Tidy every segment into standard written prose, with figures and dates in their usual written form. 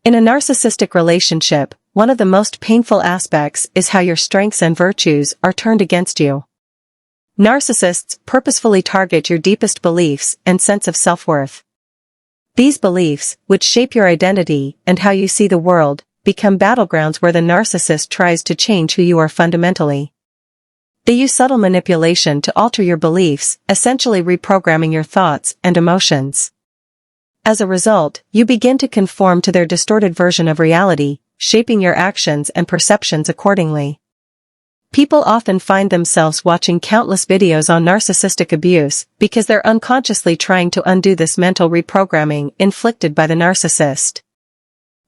In a narcissistic relationship, one of the most painful aspects is how your strengths and virtues are turned against you. Narcissists purposefully target your deepest beliefs and sense of self-worth. These beliefs, which shape your identity and how you see the world, become battlegrounds where the narcissist tries to change who you are fundamentally. They use subtle manipulation to alter your beliefs, essentially reprogramming your thoughts and emotions. As a result, you begin to conform to their distorted version of reality, shaping your actions and perceptions accordingly. People often find themselves watching countless videos on narcissistic abuse because they're unconsciously trying to undo this mental reprogramming inflicted by the narcissist.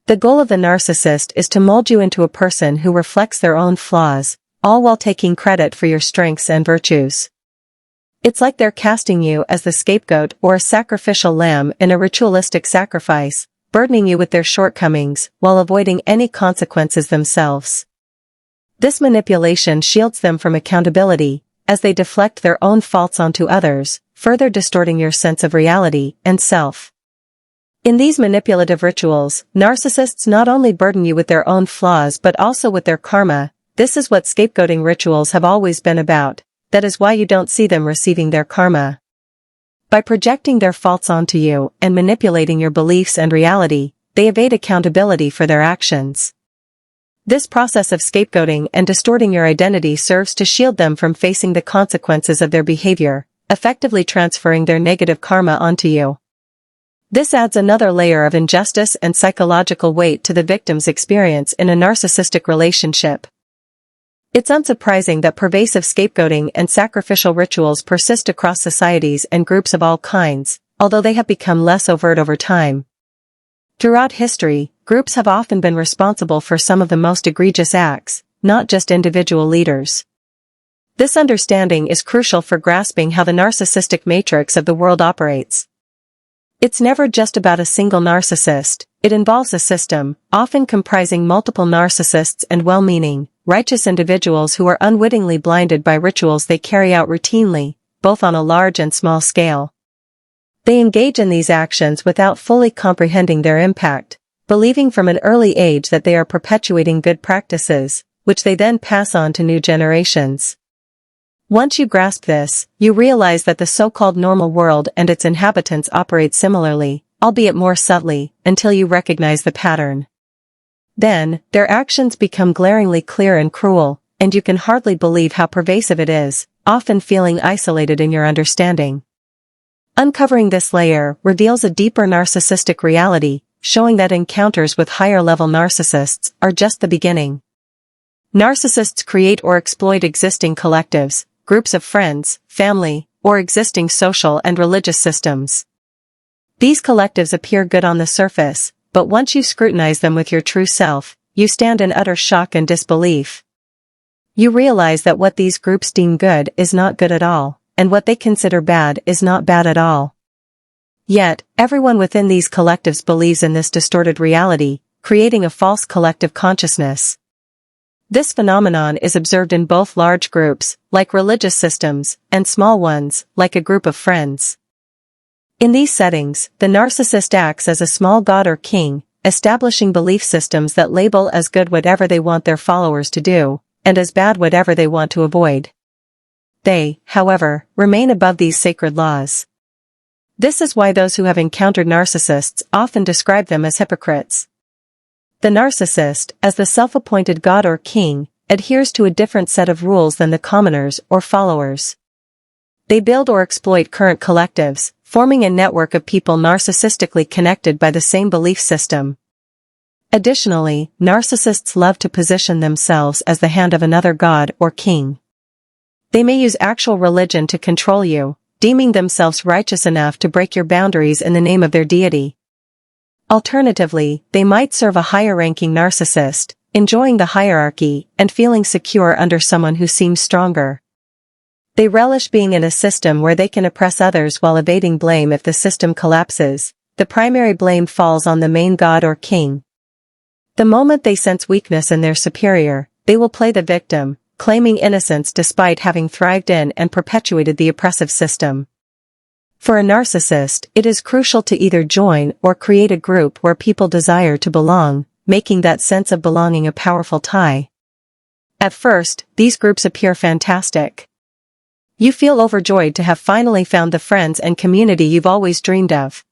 The goal of the narcissist is to mold you into a person who reflects their own flaws, all while taking credit for your strengths and virtues. It's like they're casting you as the scapegoat or a sacrificial lamb in a ritualistic sacrifice, burdening you with their shortcomings while avoiding any consequences themselves. This manipulation shields them from accountability, as they deflect their own faults onto others, further distorting your sense of reality and self. In these manipulative rituals, narcissists not only burden you with their own flaws but also with their karma. This is what scapegoating rituals have always been about. That is why you don't see them receiving their karma. By projecting their faults onto you and manipulating your beliefs and reality, they evade accountability for their actions. This process of scapegoating and distorting your identity serves to shield them from facing the consequences of their behavior, effectively transferring their negative karma onto you. This adds another layer of injustice and psychological weight to the victim's experience in a narcissistic relationship. It's unsurprising that pervasive scapegoating and sacrificial rituals persist across societies and groups of all kinds, although they have become less overt over time. Throughout history, groups have often been responsible for some of the most egregious acts, not just individual leaders. This understanding is crucial for grasping how the narcissistic matrix of the world operates. It's never just about a single narcissist, it involves a system, often comprising multiple narcissists and well-meaning, righteous individuals who are unwittingly blinded by rituals they carry out routinely, both on a large and small scale. They engage in these actions without fully comprehending their impact, believing from an early age that they are perpetuating good practices, which they then pass on to new generations. Once you grasp this, you realize that the so-called normal world and its inhabitants operate similarly, albeit more subtly, until you recognize the pattern. Then, their actions become glaringly clear and cruel, and you can hardly believe how pervasive it is, often feeling isolated in your understanding. Uncovering this layer reveals a deeper narcissistic reality, showing that encounters with higher-level narcissists are just the beginning. Narcissists create or exploit existing collectives, groups of friends, family, or existing social and religious systems. These collectives appear good on the surface, but once you scrutinize them with your true self, you stand in utter shock and disbelief. You realize that what these groups deem good is not good at all, and what they consider bad is not bad at all. Yet, everyone within these collectives believes in this distorted reality, creating a false collective consciousness. This phenomenon is observed in both large groups, like religious systems, and small ones, like a group of friends. In these settings, the narcissist acts as a small god or king, establishing belief systems that label as good whatever they want their followers to do, and as bad whatever they want to avoid. They, however, remain above these sacred laws. This is why those who have encountered narcissists often describe them as hypocrites. The narcissist, as the self-appointed god or king, adheres to a different set of rules than the commoners or followers. They build or exploit current collectives, forming a network of people narcissistically connected by the same belief system. Additionally, narcissists love to position themselves as the hand of another god or king. They may use actual religion to control you, deeming themselves righteous enough to break your boundaries in the name of their deity. Alternatively, they might serve a higher-ranking narcissist, enjoying the hierarchy and feeling secure under someone who seems stronger. They relish being in a system where they can oppress others while evading blame if the system collapses. The primary blame falls on the main god or king. The moment they sense weakness in their superior, they will play the victim, claiming innocence despite having thrived in and perpetuated the oppressive system. For a narcissist, it is crucial to either join or create a group where people desire to belong, making that sense of belonging a powerful tie. At first, these groups appear fantastic. You feel overjoyed to have finally found the friends and community you've always dreamed of.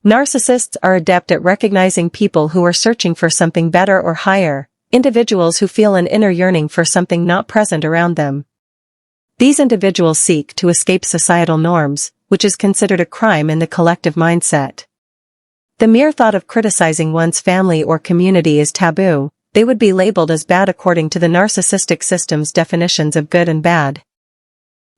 Narcissists are adept at recognizing people who are searching for something better or higher, individuals who feel an inner yearning for something not present around them. These individuals seek to escape societal norms, which is considered a crime in the collective mindset. The mere thought of criticizing one's family or community is taboo. They would be labeled as bad according to the narcissistic system's definitions of good and bad.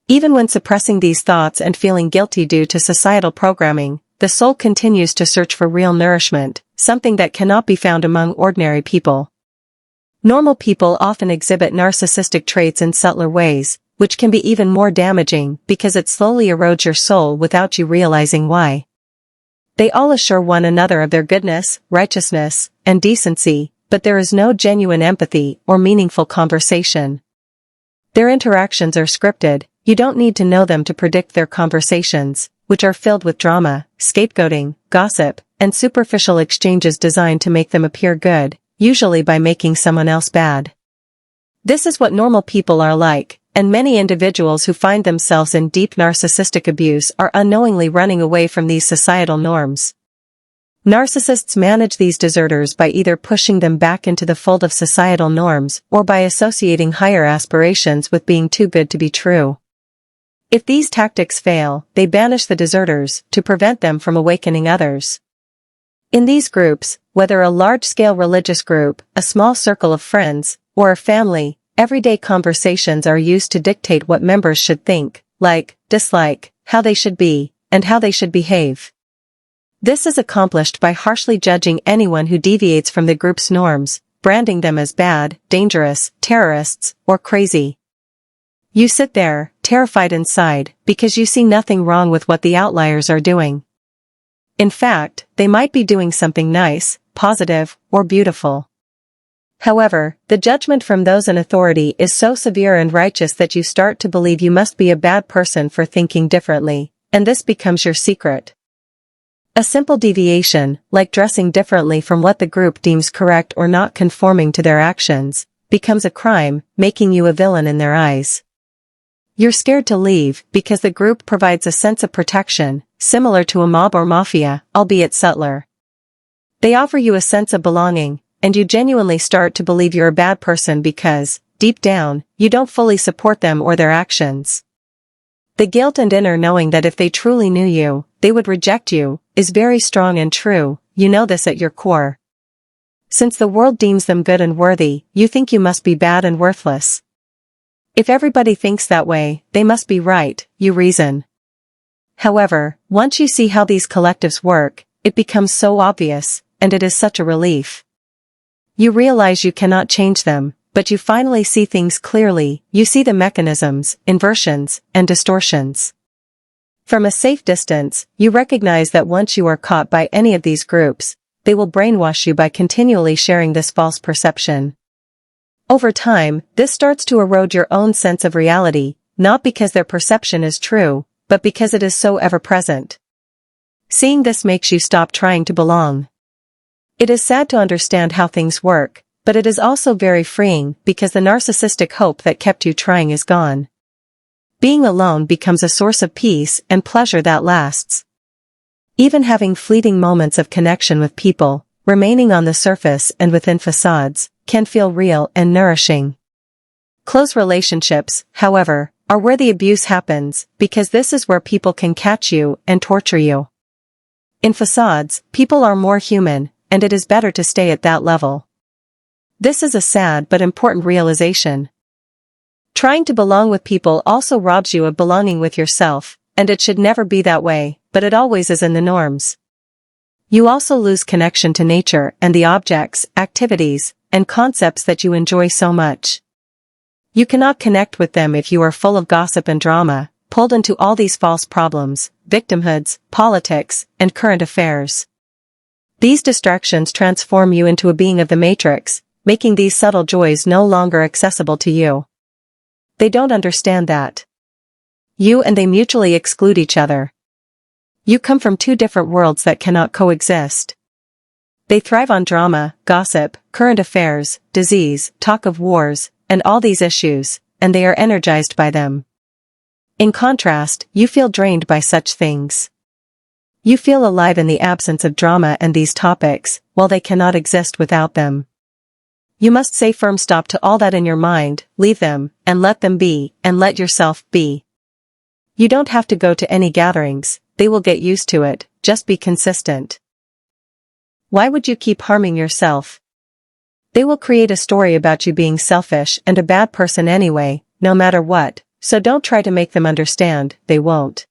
Even when suppressing these thoughts and feeling guilty due to societal programming, the soul continues to search for real nourishment, something that cannot be found among ordinary people. Normal people often exhibit narcissistic traits in subtler ways, which can be even more damaging because it slowly erodes your soul without you realizing why. They all assure one another of their goodness, righteousness, and decency, but there is no genuine empathy or meaningful conversation. Their interactions are scripted. You don't need to know them to predict their conversations, which are filled with drama, scapegoating, gossip, and superficial exchanges designed to make them appear good, usually by making someone else bad. This is what normal people are like, and many individuals who find themselves in deep narcissistic abuse are unknowingly running away from these societal norms. Narcissists manage these deserters by either pushing them back into the fold of societal norms or by associating higher aspirations with being too good to be true. If these tactics fail, they banish the deserters to prevent them from awakening others. In these groups, whether a large-scale religious group, a small circle of friends, or a family, everyday conversations are used to dictate what members should think, like, dislike, how they should be, and how they should behave. This is accomplished by harshly judging anyone who deviates from the group's norms, branding them as bad, dangerous, terrorists, or crazy. You sit there, terrified inside, because you see nothing wrong with what the outliers are doing. In fact, they might be doing something nice, positive, or beautiful. However, the judgment from those in authority is so severe and righteous that you start to believe you must be a bad person for thinking differently, and this becomes your secret. A simple deviation, like dressing differently from what the group deems correct or not conforming to their actions, becomes a crime, making you a villain in their eyes. You're scared to leave because the group provides a sense of protection, similar to a mob or mafia, albeit subtler. They offer you a sense of belonging, and you genuinely start to believe you're a bad person because, deep down, you don't fully support them or their actions. The guilt and inner knowing that if they truly knew you, they would reject you, is very strong and true. You know this at your core. Since the world deems them good and worthy, you think you must be bad and worthless. If everybody thinks that way, they must be right, you reason. However, once you see how these collectives work, it becomes so obvious, and it is such a relief. You realize you cannot change them, but you finally see things clearly. You see the mechanisms, inversions, and distortions. From a safe distance, you recognize that once you are caught by any of these groups, they will brainwash you by continually sharing this false perception. Over time, this starts to erode your own sense of reality, not because their perception is true, but because it is so ever-present. Seeing this makes you stop trying to belong. It is sad to understand how things work, but it is also very freeing because the narcissistic hope that kept you trying is gone. Being alone becomes a source of peace and pleasure that lasts. Even having fleeting moments of connection with people, remaining on the surface and within facades, can feel real and nourishing. Close relationships, however, are where the abuse happens, because this is where people can catch you and torture you. In facades, people are more human, and it is better to stay at that level. This is a sad but important realization. Trying to belong with people also robs you of belonging with yourself, and it should never be that way, but it always is in the norms. You also lose connection to nature and the objects, activities, and concepts that you enjoy so much. You cannot connect with them if you are full of gossip and drama, pulled into all these false problems, victimhoods, politics, and current affairs. These distractions transform you into a being of the matrix, making these subtle joys no longer accessible to you. They don't understand that you and they mutually exclude each other. You come from two different worlds that cannot coexist. They thrive on drama, gossip, current affairs, disease, talk of wars, and all these issues, and they are energized by them. In contrast, you feel drained by such things. You feel alive in the absence of drama and these topics, while they cannot exist without them. You must say firm stop to all that in your mind, leave them, and let them be, and let yourself be. You don't have to go to any gatherings, they will get used to it, just be consistent. Why would you keep harming yourself? They will create a story about you being selfish and a bad person anyway, no matter what, so don't try to make them understand, they won't.